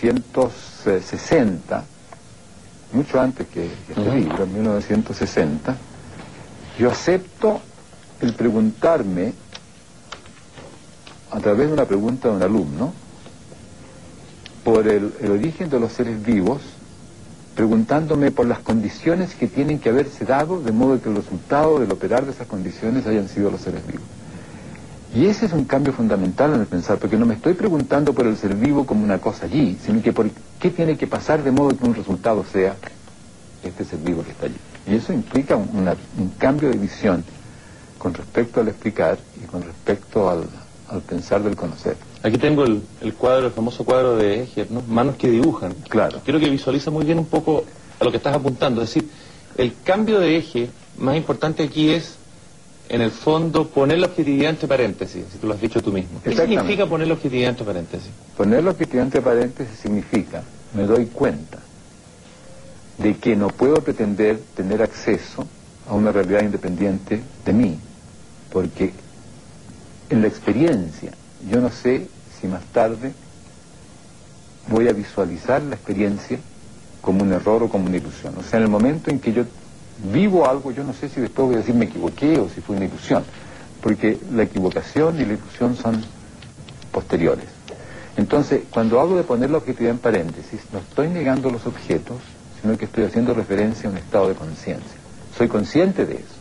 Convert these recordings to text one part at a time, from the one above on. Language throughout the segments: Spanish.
1960, mucho antes que este libro, en 1960, yo acepto el preguntarme, a través de una pregunta de un alumno, por el origen de los seres vivos, preguntándome por las condiciones que tienen que haberse dado, de modo que el resultado del operar de esas condiciones hayan sido los seres vivos. Y ese es un cambio fundamental en el pensar, porque no me estoy preguntando por el ser vivo como una cosa allí, sino que por qué tiene que pasar de modo que un resultado sea este ser vivo que está allí. Y eso implica un cambio de visión con respecto al explicar y con respecto al pensar del conocer. Aquí tengo el cuadro, el famoso cuadro de Escher, ¿no? Manos que dibujan. Claro. Creo que visualiza muy bien un poco a lo que estás apuntando. Es decir, el cambio de eje más importante aquí es, en el fondo, poner la objetividad entre paréntesis, si tú lo has dicho tú mismo. ¿Qué significa poner la objetividad entre paréntesis? Poner la objetividad entre paréntesis significa, me doy cuenta de que no puedo pretender tener acceso a una realidad independiente de mí, porque en la experiencia yo no sé si más tarde voy a visualizar la experiencia como un error o como una ilusión. O sea, en el momento en que yo vivo algo, yo no sé si después voy a decir me equivoqué o si fue una ilusión, porque la equivocación y la ilusión son posteriores. Entonces, cuando hablo de poner la objetividad en paréntesis, no estoy negando los objetos, sino que estoy haciendo referencia a un estado de conciencia. Soy consciente de eso.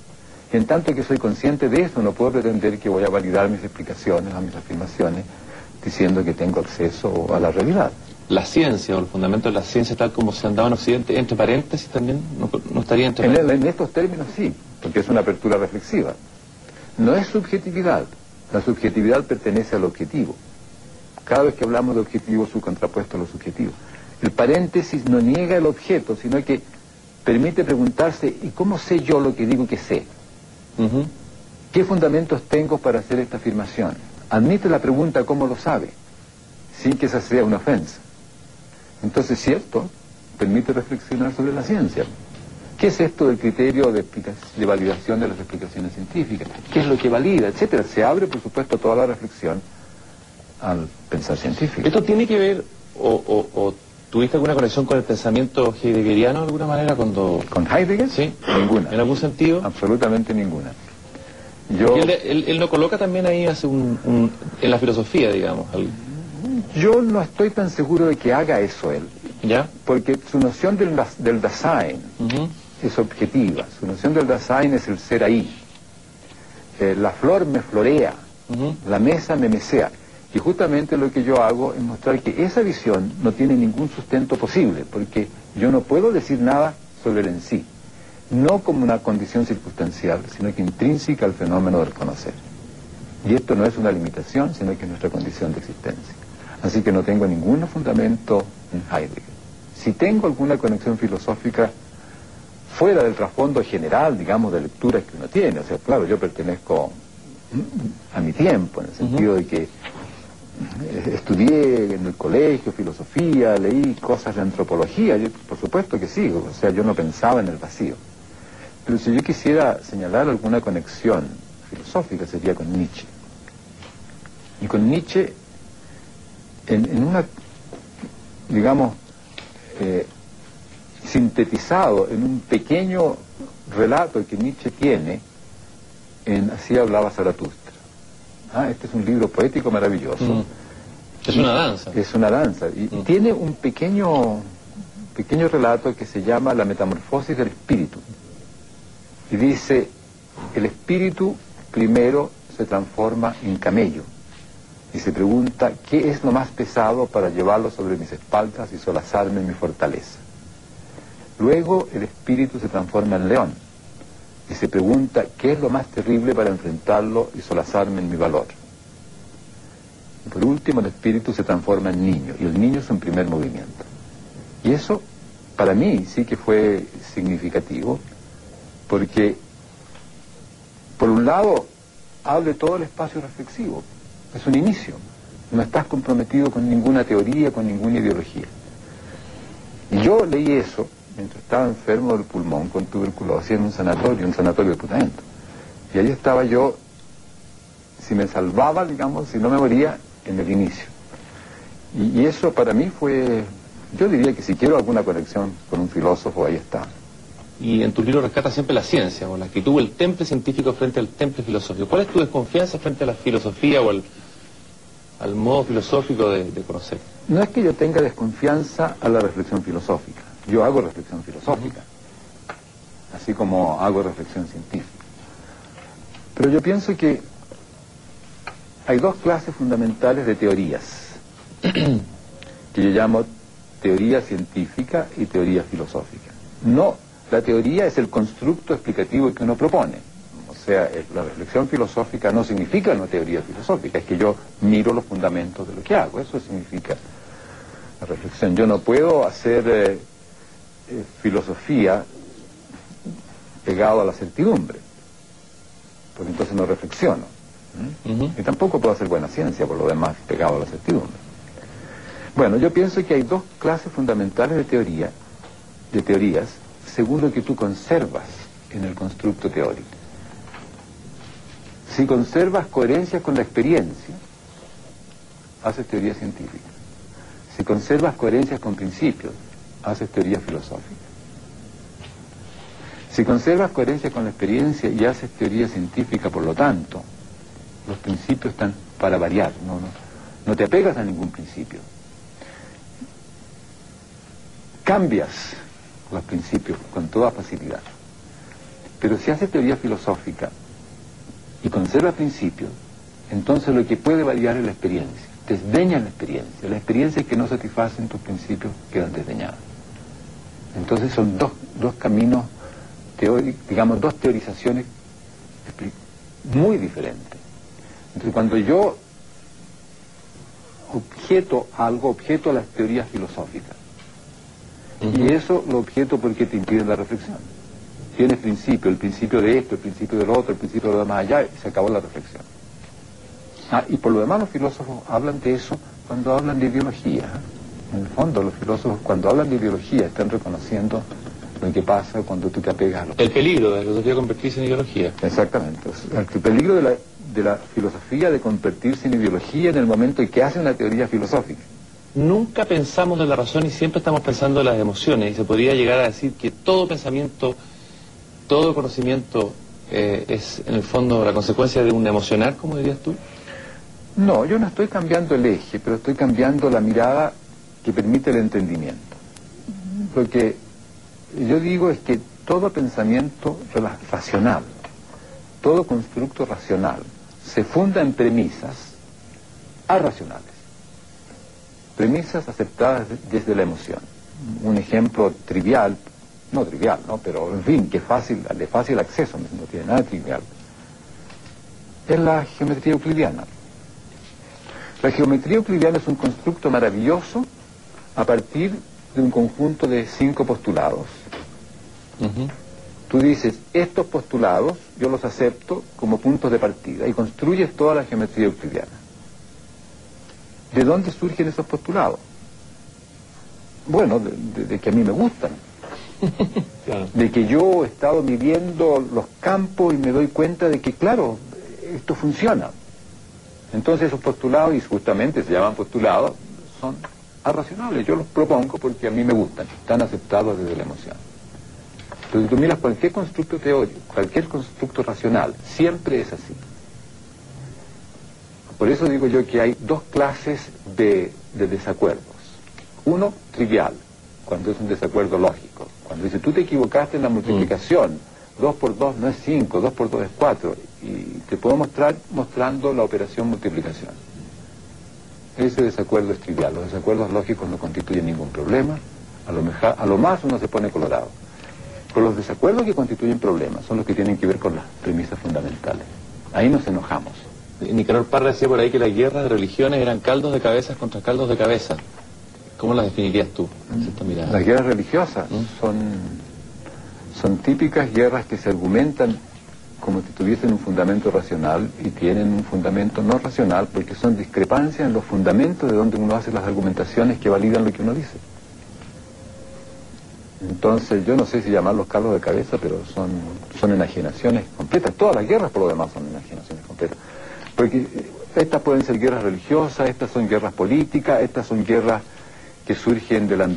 Y en tanto que soy consciente de eso, no puedo pretender que voy a validar mis explicaciones o mis afirmaciones diciendo que tengo acceso a la realidad. La ciencia o el fundamento de la ciencia tal como se han dado en Occidente, entre paréntesis también, no estaría entre paréntesis. En estos términos sí, porque es una apertura reflexiva. No es subjetividad. La subjetividad pertenece al objetivo. Cada vez que hablamos de objetivo, su contrapuesto a lo subjetivo. El paréntesis no niega el objeto, sino que permite preguntarse, ¿y cómo sé yo lo que digo que sé? ¿Qué fundamentos tengo para hacer esta afirmación? Admite la pregunta ¿cómo lo sabe? Sin que esa sea una ofensa. Entonces, cierto, permite reflexionar sobre la ciencia. ¿Qué es esto del criterio de validación de las explicaciones científicas? ¿Qué es lo que valida? Etcétera. Se abre, por supuesto, toda la reflexión al pensar científico. ¿Esto tiene que ver o tuviste alguna conexión con el pensamiento heideggeriano de alguna manera cuando...? ¿Con Heidegger? Sí. Ninguna. ¿En algún sentido? Absolutamente ninguna. Él lo coloca también ahí hace en la filosofía, digamos. Yo no estoy tan seguro de que haga eso él. ¿Ya? Porque su noción del Dasein es objetiva. Su noción del Dasein es el ser ahí. La flor me florea. La mesa me mesea. Y justamente lo que yo hago es mostrar que esa visión no tiene ningún sustento posible, porque yo no puedo decir nada sobre el en sí. No como una condición circunstancial, sino que intrínseca al fenómeno del conocer. Y esto no es una limitación, sino que es nuestra condición de existencia. Así que no tengo ningún fundamento en Heidegger. Si tengo alguna conexión filosófica fuera del trasfondo general, digamos, de lecturas que uno tiene. O sea, claro, yo pertenezco a mi tiempo, en el sentido de que estudié en el colegio filosofía, leí cosas de antropología, por supuesto que sí, o sea, yo no pensaba en el vacío. Pero si yo quisiera señalar alguna conexión filosófica sería con Nietzsche. Y con Nietzsche, en una, digamos, sintetizado en un pequeño relato que Nietzsche tiene en Así hablaba Zaratustra. Este es un libro poético maravilloso. Es una danza. Es una danza. Y tiene un pequeño relato que se llama La metamorfosis del espíritu. Y dice, el espíritu primero se transforma en camello. Y se pregunta, ¿qué es lo más pesado para llevarlo sobre mis espaldas y solazarme en mi fortaleza? Luego el espíritu se transforma en león. Y se pregunta, ¿qué es lo más terrible para enfrentarlo y solazarme en mi valor? Y por último, el espíritu se transforma en niño, y el niño es un primer movimiento. Y eso, para mí, sí que fue significativo, porque, por un lado, abre todo el espacio reflexivo. Es un inicio. No estás comprometido con ninguna teoría, con ninguna ideología. Y yo leí eso mientras estaba enfermo del pulmón con tuberculosis en un sanatorio de Putaendo. Y ahí estaba yo, si me salvaba, digamos, si no me moría, en el inicio. Y eso para mí fue, yo diría que si quiero alguna conexión con un filósofo, ahí está. Y en tu libro rescata siempre la ciencia, o la actitud, el temple científico frente al temple filosófico. ¿Cuál es tu desconfianza frente a la filosofía o al modo filosófico de conocer? No es que yo tenga desconfianza a la reflexión filosófica. Yo hago reflexión filosófica, así como hago reflexión científica. Pero yo pienso que hay dos clases fundamentales de teorías, que yo llamo teoría científica y teoría filosófica. No, la teoría es el constructo explicativo que uno propone. O sea, la reflexión filosófica no significa una teoría filosófica, es que yo miro los fundamentos de lo que hago. Eso significa la reflexión. Yo no puedo hacer filosofía pegado a la certidumbre, porque entonces no reflexiono. Y tampoco puedo hacer buena ciencia, por lo demás, pegado a la certidumbre. Bueno, yo pienso que hay dos clases fundamentales de teorías, según lo que tú conservas en el constructo teórico. Si conservas coherencia con la experiencia, haces teoría científica. Si conservas coherencias con principios, haces teoría filosófica. Si conservas coherencia con la experiencia y haces teoría científica, por lo tanto, los principios están para variar, no te apegas a ningún principio. Cambias los principios con toda facilidad. Pero si haces teoría filosófica y conservas principios, entonces lo que puede variar es la experiencia. Desdeñas la experiencia. Las experiencias que no satisfacen tus principios quedan desdeñadas. Entonces son dos caminos teóricos, digamos, dos teorizaciones muy diferentes. Entonces cuando yo objeto algo, objeto a las teorías filosóficas. Y eso lo objeto porque te impide la reflexión. Tienes principio, el principio de esto, el principio de lo otro, el principio de lo más allá, y se acabó la reflexión. Y por lo demás los filósofos hablan de eso cuando hablan de ideología. En el fondo los filósofos cuando hablan de ideología están reconociendo lo que pasa cuando tú te apegas a lo... El peligro de la filosofía convertirse en ideología. Exactamente. El peligro de la filosofía de convertirse en ideología en el momento en que hace una teoría filosófica. Nunca pensamos de la razón y siempre estamos pensando en las emociones, y se podría llegar a decir que todo pensamiento, todo conocimiento es en el fondo la consecuencia de un emocional, como dirías tú. No, yo no estoy cambiando el eje, pero estoy cambiando la mirada que permite el entendimiento. Lo que yo digo es que todo pensamiento racional, todo constructo racional, se funda en premisas arracionales. Premisas aceptadas desde la emoción. Un ejemplo trivial, no trivial, ¿no? Pero en fin, que de fácil acceso, no tiene nada trivial, es la geometría euclidiana. La geometría euclidiana es un constructo maravilloso a partir de un conjunto de 5 postulados. Tú dices, estos postulados yo los acepto como puntos de partida y construyes toda la geometría euclidiana. ¿De dónde surgen esos postulados? Bueno, de que a mí me gustan. Claro. De que yo he estado midiendo los campos y me doy cuenta de que, claro, esto funciona. Entonces esos postulados, y justamente se llaman postulados, son arracionables. Yo los propongo porque a mí me gustan, están aceptados desde la emoción. Entonces tú miras cualquier constructo teórico, cualquier constructo racional, siempre es así. Por eso digo yo que hay dos clases de desacuerdos. Uno, trivial, cuando es un desacuerdo lógico. Cuando dice, tú te equivocaste en la multiplicación, 2 por 2 no es 5, 2 por 2 es 4, y te puedo mostrar mostrando la operación multiplicación. Ese desacuerdo es trivial. Los desacuerdos lógicos no constituyen ningún problema. A lo más uno se pone colorado. Pero los desacuerdos que constituyen problemas son los que tienen que ver con las premisas fundamentales. Ahí nos enojamos. Nicanor Parra decía por ahí que las guerras de religiones eran caldos de cabezas contra caldos de cabeza. ¿Cómo las definirías tú? Las guerras religiosas son típicas guerras que se argumentan como si tuviesen un fundamento racional y tienen un fundamento no racional porque son discrepancias en los fundamentos de donde uno hace las argumentaciones que validan lo que uno dice. Entonces yo no sé si llamarlos caldos de cabeza, pero son enajenaciones completas. Todas las guerras por lo demás son enajenaciones completas. Porque Estas pueden ser guerras religiosas, estas son guerras políticas, estas son guerras que surgen de la ambición